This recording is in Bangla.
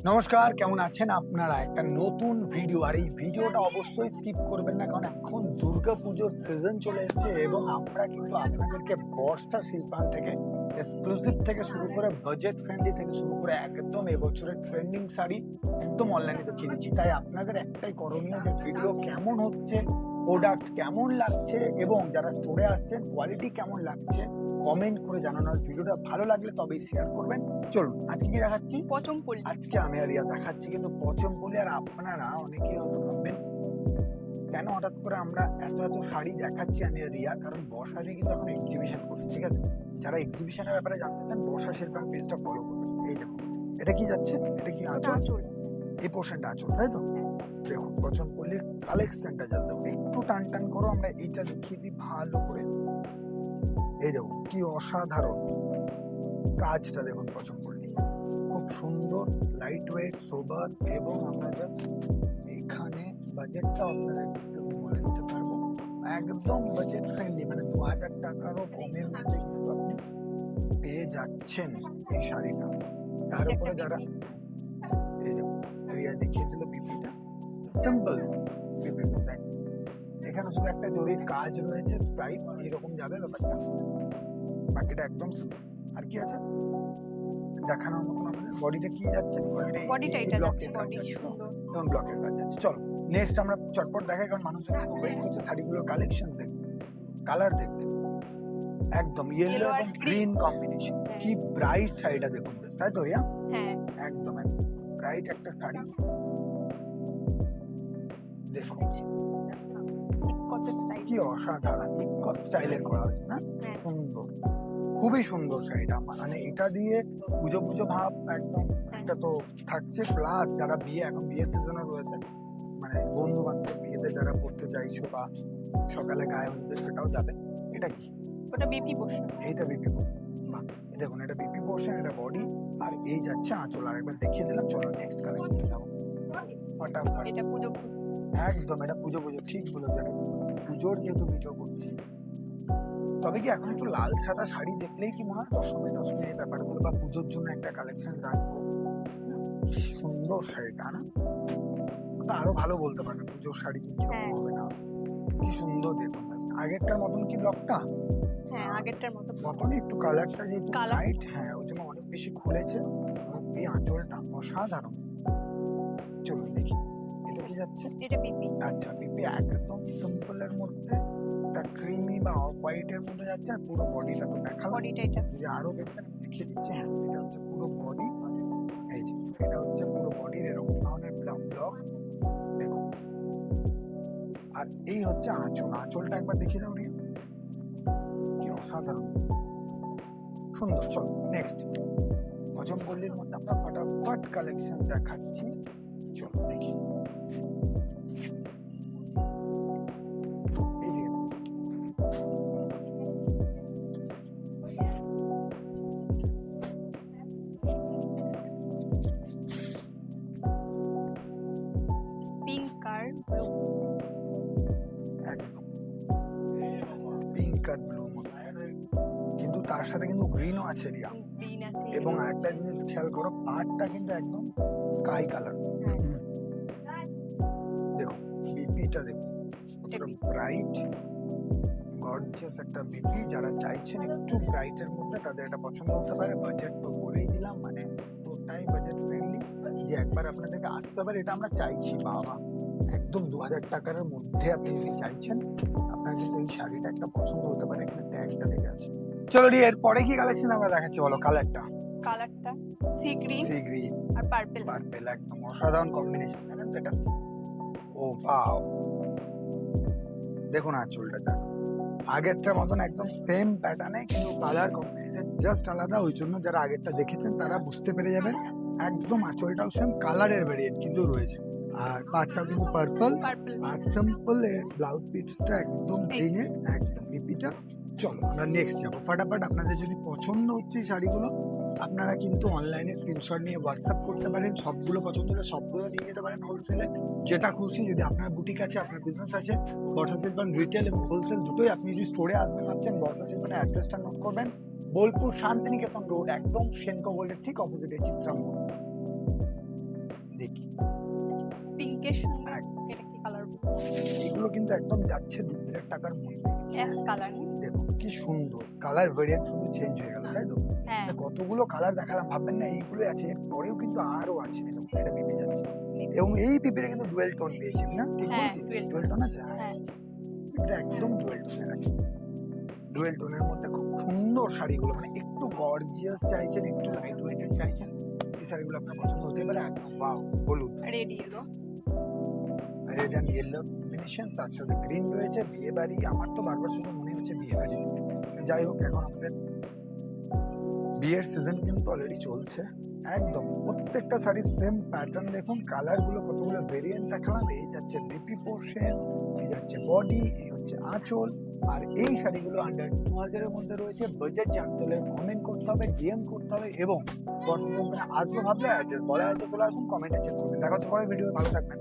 নমস্কার, কেমন আছেন আপনারা? একটা নতুন ভিডিও, আর এই ভিডিওটা অবশ্যই স্কিপ করবেন না, কারণ এখন দুর্গাপুজোর সিজন চলে এসেছে এবং আমরা কিন্তু আপনাদেরকে বর্ষা শিল্পায়ন থেকে এক্সক্লুসিভ থেকে শুরু করে বাজেট ফ্রেন্ডলি থেকে শুরু করে একদম এবছরের ট্রেন্ডিং শাড়ি একদম অনলাইনে দেখিয়ে দিচ্ছি। তাই আপনাদের একটাই করণীয় যে ভিডিও কেমন হচ্ছে, প্রোডাক্ট কেমন লাগছে এবং যারা স্টোরে আসছেন কোয়ালিটি কেমন লাগছে কমেন্ট করে জানানোর। ভিডিওটা ভালো লাগলে তবেই শেয়ার করবেন। চলুন আজকে কি দেখাচ্ছি? পচমপল্লী। আজকে আমি আর রিয়া দেখাচ্ছি কিন্তু পচমপল্লী। আর আপনারা অনেকেই হয়তো ভাববেন কেন হঠাৎ করে আমরা এত এত শাড়ি দেখাচ্ছি আমি আর রিয়া, কারণ বর্ষাতে কিন্তু এখন এক্সিবিশন করছি, ঠিক আছে? যারা এক্সিবিশনের ব্যাপারে জানতে চান বর্ষা শিল্পায়ন পেজটা ফলো করবেন। এই দেখুন, এটা কি যাচ্ছে, এটা কি আঁচল, এই পোর্শনটা আঁচল, তাই তো? দেখুন পচমপল্লীর কালেকশনটা জাস্ট দেখুন, একটু টান টান করো, আমরা এইটা দেখিয়ে দিই ভালো করে। এই দেখুন কি অসাধারণ কাজটা, দেখুন পচমপল্লী খুব সুন্দর, লাইট ওয়েট, সোবার। এবং আমরা জাস্ট এখানে বাজেটটা আপনাদের একটু বলে দিতে পারবো, একদম বাজেট ফ্রেন্ডলি, মানে 2000 টাকারও কমের মধ্যে কিন্তু আপনি পেয়ে যাচ্ছেন এই শাড়িটা। তার উপরে যারা এই দেখুন রিয়া দেখিয়ে দিল বিপিটা, সিম্পল বিপির মধ্যে এখানে শুধু একটা জরির কাজ রয়েছে, স্ট্রাইপ এইরকম যাবে ব্যাপারটা, বাকিটা একদম সিম্পল। আর কি আছে দেখানোর মতন? আমাদের বডিটা কি যাচ্ছে, বডিটা এটা যাচ্ছে, বডি সুন্দর এবং ব্লকের কাজ যাচ্ছে। চলো নেক্সট আমরা চটপট দেখাই, কারণ মানুষ ওয়েট করছে শাড়িগুলোর কালেকশন দেখতে, কালার দেখতে। একদম ইয়েলো এবং গ্রিন কম্বিনেশন, কি ব্রাইট শাড়িটা দেখুন, তাই তো রিয়া? হ্যাঁ একদম ব্রাইট একটা শাড়ি দেখুন, কত স্টাইল, কি অসাধারণ ইকট স্টাইলের করা হয়েছে না? সুন্দর, খুবই সুন্দর শাড়িটা। মানে এটা দিয়ে পুজো পুজো ভাব একদম একটা তো থাকছে, প্লাস যারা বিয়ে, এখন বিয়ে সিজনও রয়েছে, মানে বন্ধু বান্ধব বিয়েতে যারা পড়তে চাইছো বা সকালে গায়ে হলুদে সেটাও যাবে। এটা কি? ওটা বিপি পোর্শন, এইটা বিপি পোর্শন। বাহ, দেখুন এটা বিপি পোর্শন, এটা বডি, আর এই যাচ্ছে আঁচল। আর একবার দেখিয়ে দিলাম, চলো নেক্সট কালেকশনে যাবো ফটাফট। এটা পুজো একদম এটা পুজো পুজো, ঠিক বলেছো, এটা পুজোর যেহেতু ভিডিও করছি। তবে কি এখন একটু লাল সাদা শাড়ি দেখলেই কি মনে হয় দশমী দশমী এই ব্যাপারগুলো, বা পুজোর জন্য একটা কালেকশন রাখবো। কি সুন্দর শাড়িটা না? তো আরো ভালো বলতে পারবে পুজোর শাড়ি কি হবে না। কি সুন্দর দেখুন, আগেরটার মতন কি ব্লকটা? হ্যাঁ আগেরটার মতনই, একটু কালারটা যেহেতু লাইট, হ্যাঁ ওই জন্য অনেক বেশি খুলেছে। এই আঁচলটা অসাধারণ। চলুন দেখি এটা কি যাচ্ছে। এটা বিপি, আচ্ছা বিপি একদম সিম্পলের মধ্যে, একটা ক্রিমি বা অফ হোয়াইটের মধ্যে যাচ্ছে। আর পুরো বডিটা তো দেখালাম, বডিটা এটা যদি আরো দেখবেন দেখিয়ে দিচ্ছি। হ্যাঁ এটা হচ্ছে পুরো বডি, এই যে এটা হচ্ছে পুরো বডির এরকম ধরনের ব্লক ব্লক দেখুন। আর এই হচ্ছে আঁচল, আঁচলটা একবার দেখিয়ে দাও রিয়া, কি অসাধারণ সুন্দর। চলো নেক্সট পচমপল্লীর মধ্যে আমরা ফটাফট কালেকশন দেখাচ্ছি, চলো দেখি। পিঙ্ক আর ব্লু, একদম পিঙ্ক আর ব্লু, কিন্তু তার সাথে কিন্তু গ্রিনও আছে রিয়া। গ্রিন আছে, এবং আরেকটা জিনিস খেয়াল করো, পাড়টা কিন্তু একদম স্কাই কালার। দেখো বিপিটা দেখো, ব্রাইট গর্জিয়াস একটা বিপি। যারা চাইছেন একটু ব্রাইটের মধ্যে তাদের এটা পছন্দ হতে পারে। বাজেট তো বলেই দিলাম, মানে পুরোটাই বাজেট ফ্রেন্ডলি, যে একবার আপনাদেরকে আসতে পারে এটা আমরা চাইছি। বাবা একদম 2000 টাকার মধ্যে আপনি যদি চাইছেন, আপনার কিন্তু এই শাড়িটা একটা পছন্দ হতে পারে, এখানে ট্যাগটা লেগে আছে। চলো রি এরপরে কি কালেকশন আমরা দেখাচ্ছি বলো? কালারটা সি গ্রিন আর পার্পল, একদম অসাধারণ কম্বিনেশন, জানেন তো এটা? ও বাও, দেখুন আঁচলটা জাস্ট আগেরটার মতন একদম সেম প্যাটার্নে, কিন্তু কালার কম্বিনেশন জাস্ট আলাদা। ওই জন্য যারা আগেরটা দেখেছেন তারা বুঝতে পেরে যাবেন, একদম আঁচলটাও সেম, কালারের ভেরিয়েন্ট কিন্তু রয়েছে। আর পাটটাও কিন্তু পার্পল, আর সিম্পল ব্লাউজ পিসটা একদম গ্রিনের, একদম বিপিটা। চলো আমরা নেক্সট যাবো ফটাফট। আপনাদের যদি পছন্দ হচ্ছে এই শাড়িগুলো, আপনারা কিন্তু অনলাইনে স্ক্রিনশট নিয়ে হোয়াটসঅ্যাপ করতে পারেন। সবগুলো পছন্দ হলে সবগুলো নিয়ে নিতে পারেন হোলসেলে, যেটা খুশি। যদি আপনার বুটিক আছে, আপনার বিজনেস আছে, বর্ষা শিল্পায়ন রিটেল এবং হোলসেল দুটোই, আপনি যদি স্টোরে আসবেন ভাবছেন, বর্ষা শিল্পায়নের অ্যাড্রেসটা নোট করবেন, বোলপুর শান্তিনিকেতন রোড, একদম সেনকো গোল্ডের ঠিক অপোজিটে চিত্রাম্বর। দেখি পিঙ্কের সঙ্গে এক। এটা কি কালার? এগুলো কিন্তু একদম যাচ্ছে 2,000 টাকার মধ্যে। Ash colour. দেখো কি সুন্দর কালার ভেরিয়েন্ট, শুধু চেঞ্জ হয়ে গেল, তাই তো? হ্যাঁ, কতগুলো কালার দেখালাম, ভাববেন না এইগুলো আছে, এর পরেও কিন্তু আরো আছে। এই দেখুন, এটা পিপি যাচ্ছে, এবং এই পিপিটা কিন্তু ডুয়েল টোন পেয়েছি না, ঠিক হ্যাঁ, বলছি? dual tone ডুয়েল টোন আছে, হ্যাঁ। এটা একদম ডুয়েল টোনের আছে। ডুয়েল টোনের মধ্যে খুব সুন্দর শাড়িগুলো, মানে একটু গর্জিয়াস চাইছেন, একটু লাইট ওয়েটেড চাইছেন, এই শাড়িগুলো আপনার পছন্দ হতে পারে। একদম ওয়াও, হলুদ, red yellow. Red and yellow combination, তার সাথে গ্রিন রয়েছে। বিয়ে বাড়ি, আমার তো বারবার শুনে মনে হচ্ছে বিয়ে বাড়ি। যাই হোক, এখন আমাদের বিয়ের সিজন কিন্তু অলরেডি চলছে। একদম প্রত্যেকটা শাড়ির সেম প্যাটার্ন, দেখুন কালার গুলো, কতগুলো ভেরিয়েন্ট দেখালাম। এই যাচ্ছে বিপি পোর্শন, এই যাচ্ছে বডি, এই হচ্ছে আঁচল। আর এই শাড়িগুলো আন্ডার 2,000 এর মধ্যে রয়েছে। বাজেট জানতে হলে কমেন্ট করতে হবে, ডিএম করতে হবে, এবং আসবো ভাবলে অ্যাড্রেস বলা আছে, চলে আসুন, কমেন্টে চেক করবেন। দেখা হচ্ছে পরের ভিডিও, ভালো থাকবেন।